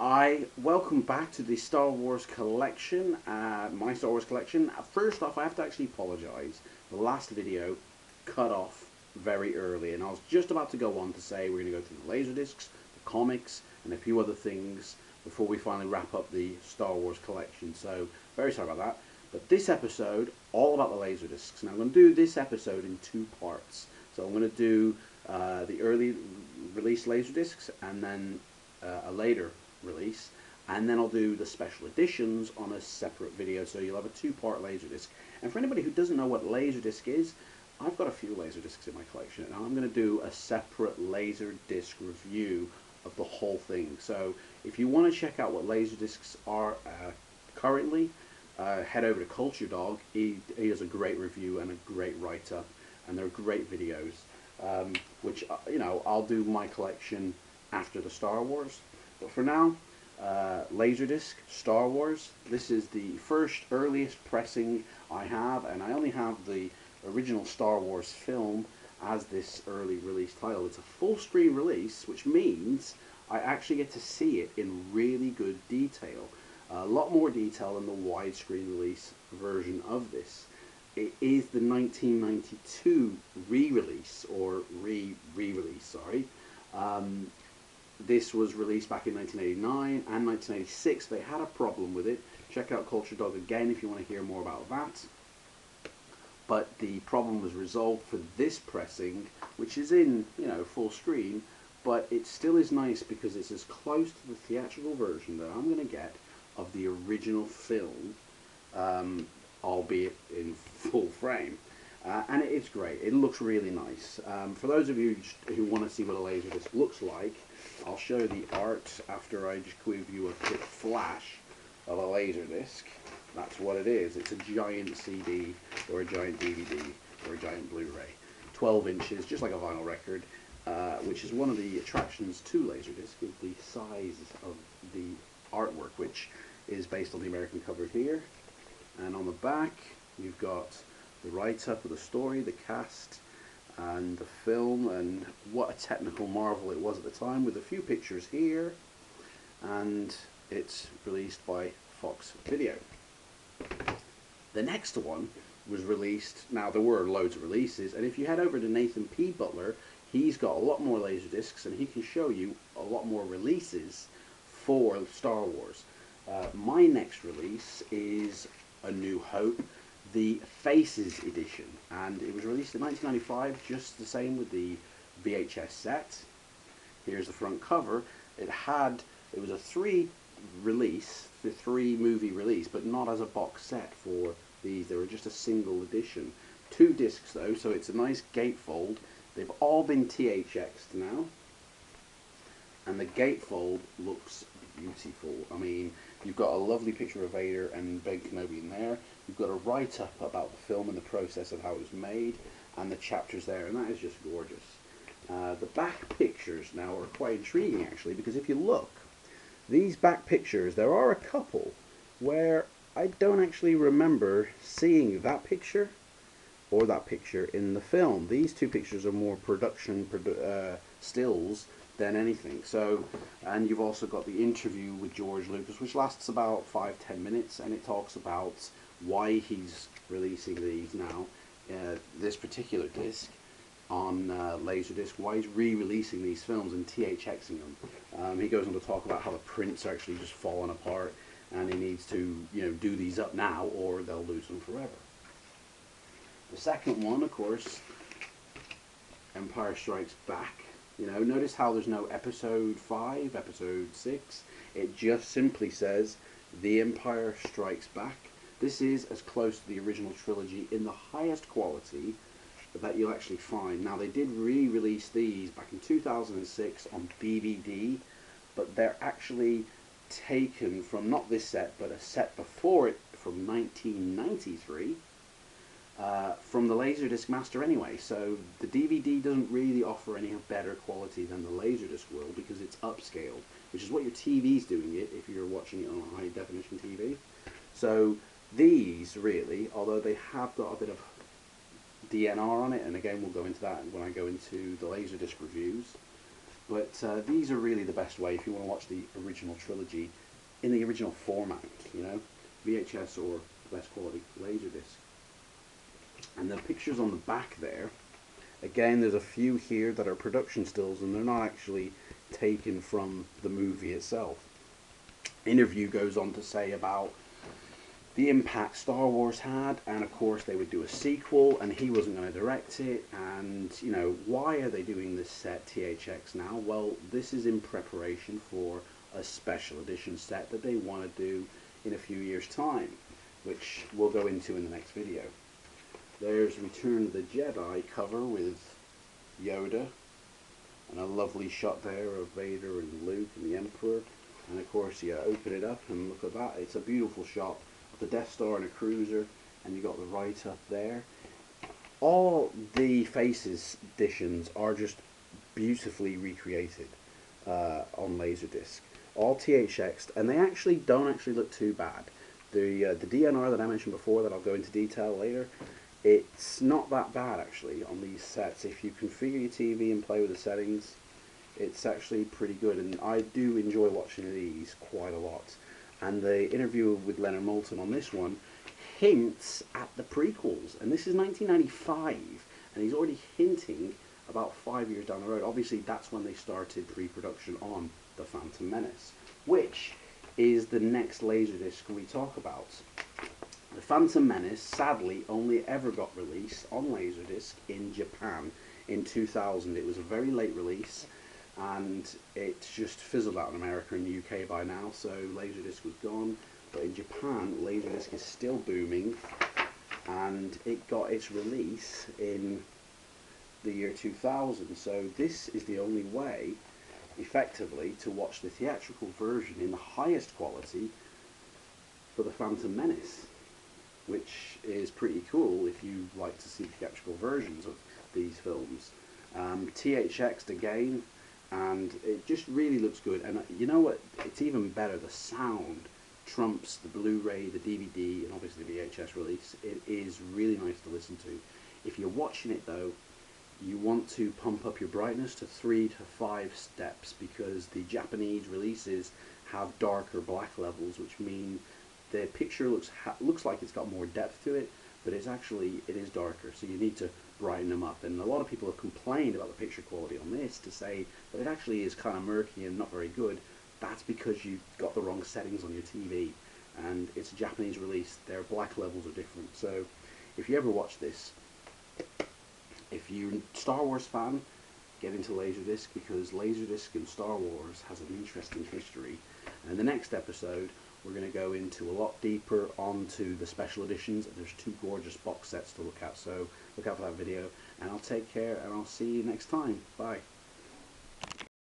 Welcome back to the Star Wars collection, my Star Wars collection. First off, I have to actually apologise. The last video cut off very early, and I was just about to go on to say we're going to go through the Laserdiscs, the comics, and a few other things before we finally wrap up the Star Wars collection. So, very sorry about that. But this episode, all about the Laserdiscs. Now, I'm going to do this episode in two parts. So, I'm going to do the early release Laserdiscs, and then a later release, and then I'll do the special editions on a separate video, so you'll have a two-part Laserdisc. And for anybody who doesn't know what Laserdisc is, I've got a few Laserdiscs in my collection, and I'm going to do a separate Laserdisc review of the whole thing. So if you want to check out what Laserdiscs are currently, head over to Culture Dog. He has a great review and a great write-up, and they're great videos, which, you know, I'll do my collection after the Star Wars. But for now, Laserdisc, Star Wars. This is the first earliest pressing I have, and I only have the original Star Wars film as this early release title. It's a full screen release, which means I actually get to see it in really good detail. A lot more detail than the widescreen release version of this. It is the 1992 re-release, or re-release, sorry. This was released back in 1989 and 1986. They had a problem with it. Check out Culture Dog again if you want to hear more about that. But the problem was resolved for this pressing, which is in, you know, full screen, but it still is nice because it's as close to the theatrical version that I'm going to get of the original film, albeit in full frame. And it's great. It looks really nice. For those of you who want to see what a Laserdisc looks like, I'll show the art after I just give you a quick flash of a Laserdisc. That's what it is. It's a giant CD or a giant DVD or a giant Blu-ray. 12 inches, just like a vinyl record, which is one of the attractions to Laserdisc, is the size of the artwork, which is based on the American cover here. And on the back, you've got the write-up of the story, the cast, and the film, and what a technical marvel it was at the time, with a few pictures here, and it's released by Fox Video. The next one was released, now there were loads of releases, and if you head over to Nathan P. Butler, he's got a lot more Laserdiscs, and he can show you a lot more releases for Star Wars. My next release is A New Hope, the Faces edition, and it was released in 1995, just the same with the VHS set. Here's the front cover. It was a three movie release, but not as a box set for these. They were just a single edition. 2 discs though, so it's a nice gatefold. They've all been THX'd now, and the gatefold looks beautiful. I mean, you've got a lovely picture of Vader and Ben Kenobi in there. You've got a write-up about the film and the process of how it was made, and the chapters there, and that is just gorgeous. The back pictures now are quite intriguing, actually, because if you look, these back pictures, there are a couple where I don't actually remember seeing that picture or that picture in the film. These two pictures are more production stills than anything. So, and you've also got the interview with George Lucas, which lasts about 5-10 minutes, and it talks about why he's releasing these now, this particular disc on Laserdisc, why he's re-releasing these films and THXing them. He goes on to talk about how the prints are actually just falling apart, and he needs to, you know, do these up now or they'll lose them forever. The second one, of course, Empire Strikes Back. You know, notice how there's no episode 5, episode 6. It just simply says The Empire Strikes Back. This is as close to the original trilogy in the highest quality that you'll actually find. Now, they did re-release these back in 2006 on DVD, but they're actually taken from not this set, but a set before it from 1993. From the Laserdisc Master anyway, so the DVD doesn't really offer any better quality than the Laserdisc will, because it's upscaled, which is what your TV's doing it if you're watching it on a high definition TV. So these really, although they have got a bit of DNR on it, and again we'll go into that when I go into the Laserdisc reviews, But these are really the best way if you want to watch the original trilogy in the original format, you know, VHS or best quality Laserdisc. And the pictures on the back there, again, there's a few here that are production stills and they're not actually taken from the movie itself. Interview goes on to say about the impact Star Wars had, and of course they would do a sequel and he wasn't going to direct it, and you know, why are they doing this set THX now? Well, this is in preparation for a special edition set that they want to do in a few years time, which we'll go into in the next video. There's Return of the Jedi cover with Yoda, and a lovely shot there of Vader and Luke and the Emperor, and of course you open it up and look at that, it's a beautiful shot of the Death Star and a cruiser, and you got the right up there. All the Faces editions are just beautifully recreated on Laserdisc, all THX'd, and they actually don't look too bad. The DNR that I mentioned before, that I'll go into detail later, it's not that bad actually on these sets. If you configure your TV and play with the settings, it's actually pretty good, and I do enjoy watching these quite a lot. And the interview with Leonard Moulton on this one hints at the prequels, and this is 1995, and he's already hinting about 5 years down the road. Obviously that's when they started pre-production on the Phantom Menace, which is the next Laserdisc we talk about. The Phantom Menace sadly only ever got released on Laserdisc in Japan in 2000. It was a very late release, and it just fizzled out in America and UK by now, so Laserdisc was gone. But in Japan, Laserdisc is still booming, and it got its release in the year 2000. So this is the only way, effectively, to watch the theatrical version in the highest quality for the Phantom Menace, which is pretty cool if you like to see theatrical versions of these films. THX'd again, and it just really looks good. And you know what, it's even better, the sound trumps the Blu-ray, the DVD, and obviously the VHS release. It is really nice to listen to. If you're watching it though, you want to pump up your brightness to 3 to 5 steps, because the Japanese releases have darker black levels, which mean the picture looks like it's got more depth to it, but it is darker, so you need to brighten them up. And a lot of people have complained about the picture quality on this to say that it actually is kind of murky and not very good. That's because you've got the wrong settings on your TV, and it's a Japanese release, their black levels are different. So if you ever watch this, if you're a Star Wars fan, get into Laserdisc, because Laserdisc and Star Wars has an interesting history. And in the next episode, we're going to go into a lot deeper onto the special editions. There's 2 gorgeous box sets to look at, so look out for that video, and I'll take care, and I'll see you next time. Bye.